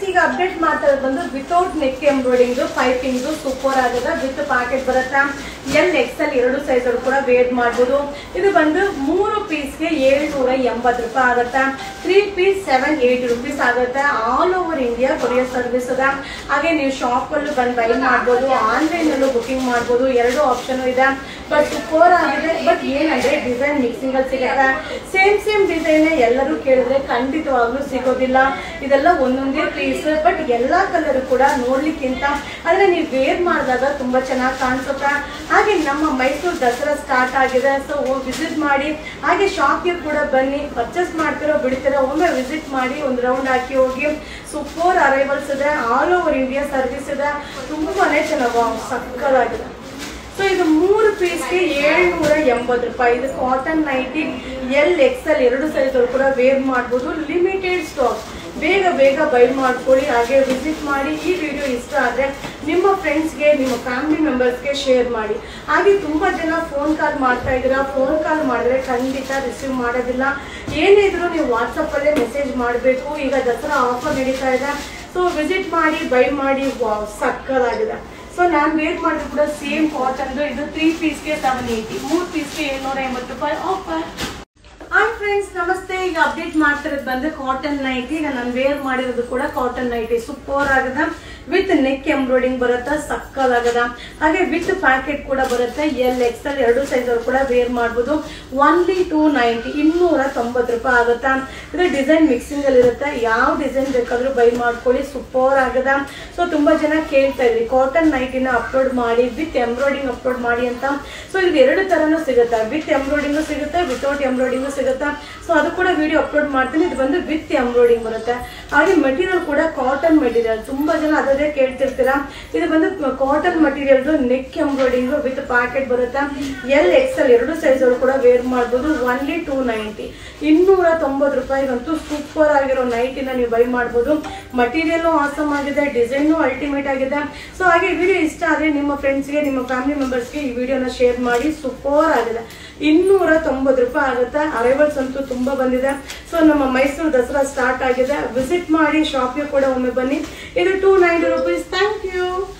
ಈಗ ಅಪ್ಡೇಟ್ ಮಾಡ್ತಾ ಬಂದು without neck embroidering piping super ಆಗಿದೆ ವಿತ್ ಪ್ಯಾಕೆಟ್ ಬರುತ್ತೆ ಎಲ್ ಎಕ್ಸೆಲ್ ಎರಡು ಸೈಜ್ ಕೂಡ ವೇರ್ ಮಾಡಬಹುದು ಇದು ಬಂದು 3 ಪೀಸ್ಗೆ 780 ರೂಪಾಯಿ ಆಗುತ್ತೆ 3 ಪೀಸ್ 780 ರೂಪೀಸ್ ಆಗುತ್ತೆ all over India courier service ಇದೆ ಹಾಗೆ ನೀವು ಶಾಪ್ ಅಲ್ಲೂ ಬಂದು ಬೈ ಮಾಡಬಹುದು ಆನ್ಲೈನ್ ಅಲ್ಲೂ ಬುಕಿಂಗ್ ಮಾಡಬಹುದು ಎರಡು ಆಪ್ಷನ್ ಇದೆ ಬಟ್ ಸೂಪರ್ ಆಗಿದೆ ಬಟ್ ಏನಂದ್ರೆ ಡಿಸೈನ್ ಮಿಕ್ಸಿಂಗ್ ಅಲ್ಲಿ ಸಿಗುತ್ತೆ ಸೇಮ್ ಡಿಸೈನ್ ಎಲ್ಲರೂ ಕೇಳಿದ್ರೆ ಖಂಡಿತವಾಗ್ಲೂ ಸಿಗೋದಿಲ್ಲ ಇದೆಲ್ಲ ಒಂದೊಂದೇ ಪೀಸ್ ಬಟ್ ಎಲ್ಲಾ ಕಲರ್ ಕೂಡ ನೋಡ್ಲಿಕ್ಕಿಂತ ಆದ್ರೆ ನೀವು ವೇರ್ ಮಾಡಿದಾಗ ತುಂಬಾ ಚೆನ್ನಾಗಿ ಕಾಣಿಸುತ್ತೆ ಹಾಗೆ ನಮ್ಮ ಮೈಸೂರು ದಸರಾ ಸ್ಟಾರ್ಟ್ ಆಗಿದೆ ಸೊ ವಿಸಿಟ್ ಮಾಡಿ ಹಾಗೆ ಶಾಪ್ಗೆ ಕೂಡ ಬನ್ನಿ ಪರ್ಚೇಸ್ ಮಾಡ್ತಿರೋ ಬಿಡ್ತಿರೋ ಒಮ್ಮೆ ವಿಸಿಟ್ ಮಾಡಿ ಒಂದು ರೌಂಡ್ ಹಾಕಿ ಹೋಗಿ ಸೂಪರ್ ಅರೈವಲ್ಸ್ ಇದೆ ಆಲ್ ಓವರ್ ಇಂಡಿಯಾ ಸರ್ವಿಸ್ ಇದೆ ತುಂಬಾನೇ ಚೆನ್ನಾಗಿ ಸಕ್ಕತ್ತಾಗಿದೆ ಸೊ ಇದು 3 ಪೀಸ್ಗೆ 780 ರೂಪಾಯಿ ಇದು ಕಾಟನ್ ನೈಟಿ ಎಲ್ ಎಕ್ಸೆಲ್ ಎರಡು ಸೈಜ್ ಕೂಡ ವೇರ್ ಮಾಡಬಹುದು ಲಿಮಿಟೆಡ್ ಸ್ಟಾಕ್ ಬೇಗ ಬೈ ಮಾಡ್ಕೊಳ್ಳಿ ಹಾಗೆ ವಿಸಿಟ್ ಮಾಡಿ ಈ ವಿಡಿಯೋ ಇಷ್ಟ ಆದ್ರೆ ನಿಮ್ಮ ಫ್ರೆಂಡ್ಸ್ಗೆ ನಿಮ್ಮ ಫ್ಯಾಮಿಲಿ ಮೆಂಬರ್ಸ್ಗೆ ಶೇರ್ ಮಾಡಿ ಹಾಗೆ ತುಂಬಾ ಜನ ಫೋನ್ ಕಾಲ್ ಮಾಡ್ತಾ ಇದ್ದೀರಾ ಫೋನ್ ಕಾಲ್ ಮಾಡಿದ್ರೆ ಖಂಡಿತ ರಿಸೀವ್ ಮಾಡೋದಿಲ್ಲ ಏನಿದ್ರು ನೀವು ವಾಟ್ಸಪ್ ಅಲ್ಲೇ ಮೆಸೇಜ್ ಮಾಡಬೇಕು ಈಗ ದಸರಾ ಆಫರ್ ನಡೀತಾ ಇದೆ ಸೊ ವಿಸಿಟ್ ಮಾಡಿ ಬೈ ಮಾಡಿ ಸಕ್ಕತ್ತಾಗಿದೆ ಸೊ ನಾನು ವೇರ್ ಮಾಡಿದ್ರು ಕೂಡ ಸೇಮ್ ಕಾಟನ್ ಇದು 3 ಪೀಸ್ಗೆ 780 3 ಪೀಸ್ಗೆ 780 ರೂಪಾಯಿ ಆಫರ್ ಹಾಯ್ ಫ್ರೆಂಡ್ಸ್ ನಮಸ್ತೆ ಈಗ ಅಪ್ಡೇಟ್ ಮಾಡ್ತಿರೋದು ಬಂದು ಕಾಟನ್ ನೈಟಿ ಈಗ ನಾನು ವೇರ್ ಮಾಡಿರೋದು ಕೂಡ ಕಾಟನ್ ನೈಟಿ ಸೂಪರ್ ಆಗದ ವಿತ್ ನೆಕ್ ಎಂಬ್ರಾಯ್ಡಿಂಗ್ ಬರುತ್ತೆ ಸಕ್ಕದಾಗದ ಹಾಗೆ ವಿತ್ ಪ್ಯಾಕೆಟ್ ಕೂಡ ಬರುತ್ತೆ ಎಲ್ ಎಕ್ಸೆಲ್ ಎರಡು ಸೈಜ್ ಕೂಡ ವೇರ್ ಮಾಡಬಹುದು ಓನ್ಲಿ 290 290 ರೂಪಾಯಿ ಆಗುತ್ತಾ ಇದು ಡಿಸೈನ್ ಮಿಕ್ಸಿಂಗ್ ಅಲ್ಲಿ ಇರುತ್ತೆ ಯಾವ ಡಿಸೈನ್ ಬೇಕಾದ್ರೂ ಬೈ ಮಾಡ್ಕೊಳ್ಳಿ ಸೂಪರ್ ಆಗದ ಸೊ ತುಂಬಾ ಜನ ಕೇಳ್ತಾ ಇದ್ರಿ ಕಾಟನ್ ನೈಟಿನ ಅಪ್ಲೋಡ್ ಮಾಡಿ ವಿತ್ ಎಂಬ್ರಾಯ್ಡಿಂಗ್ ಅಪ್ಲೋಡ್ ಮಾಡಿ ಅಂತ ಸೊ ಇದು ಎರಡು ತರನೂ ಸಿಗುತ್ತೆ ವಿತ್ ಎಂಬ್ರಾಯ್ಡಿಂಗ್ ಸಿಗುತ್ತೆ ವಿತೌಟ್ ಎಂಬ್ರಾಯ್ಡಿಂಗ್ ಸಿಗುತ್ತೆ ಸೊ ಅದು ಕೂಡ ವಿಡಿಯೋ ಅಪ್ಲೋಡ್ ಮಾಡ್ತೀನಿ ಇದು ಬಂದು ವಿತ್ ಎಂಬ್ರಾಯ್ಡಿಂಗ್ ಬರುತ್ತೆ ಹಾಗೆ ಮೆಟೀರಿಯಲ್ ಕೂಡ ಕಾಟನ್ ಮೆಟೀರಿಯಲ್ ತುಂಬಾ ಜನ ಅದೇ ಕೇಳ್ತಿರ್ತೀರಾ ಇದು ಬಂದು cotton material neck embroidering with packet ಬರುತ್ತೆ ಎಲ್ ಎಕ್ಸೆಲ್ ಎರಡು ಸೈಜ್ ಕೂಡ ವೇರ್ ಮಾಡಬಹುದು ಓನ್ಲಿ 290 290 ರೂಪಾಯಿಗಂತೂ ಸೂಪರ್ ಆಗಿರೋ ನೈಟಿನ ನೀವು ಬೈ ಮಾಡಬಹುದು ಮಟೀರಿಯಲ್ ಆಸಮ್ ಆಗಿದೆ ಡಿಸೈನು ಅಲ್ಟಿಮೇಟ್ ಆಗಿದೆ ಸೊ ಹಾಗೆ ವಿಡಿಯೋ ಇಷ್ಟ ಆದ್ರೆ ನಿಮ್ಮ ಫ್ರೆಂಡ್ಸ್ಗೆ ನಿಮ್ಮ ಫ್ಯಾಮಿಲಿ ಮೆಂಬರ್ಸ್ಗೆ ಈ ವಿಡಿಯೋನ ಶೇರ್ ಮಾಡಿ ಸೂಪರ್ ಆಗಿದೆ 290 ರೂಪಾಯಿ ಆಗುತ್ತೆ ಅರೈವಲ್ಸ್ ಅಂತೂ ತುಂಬಾ ಬಂದಿದೆ ಸೊ ನಮ್ಮ ಮೈಸೂರು ದಸರಾ ಸ್ಟಾರ್ಟ್ ಆಗಿದೆ ವಿಸಿಟ್ ಮಾಡಿ ಶಾಪ್ಗೆ ಕೂಡ ಒಮ್ಮೆ ಬನ್ನಿ ಇದು 290 rupees. Thank you.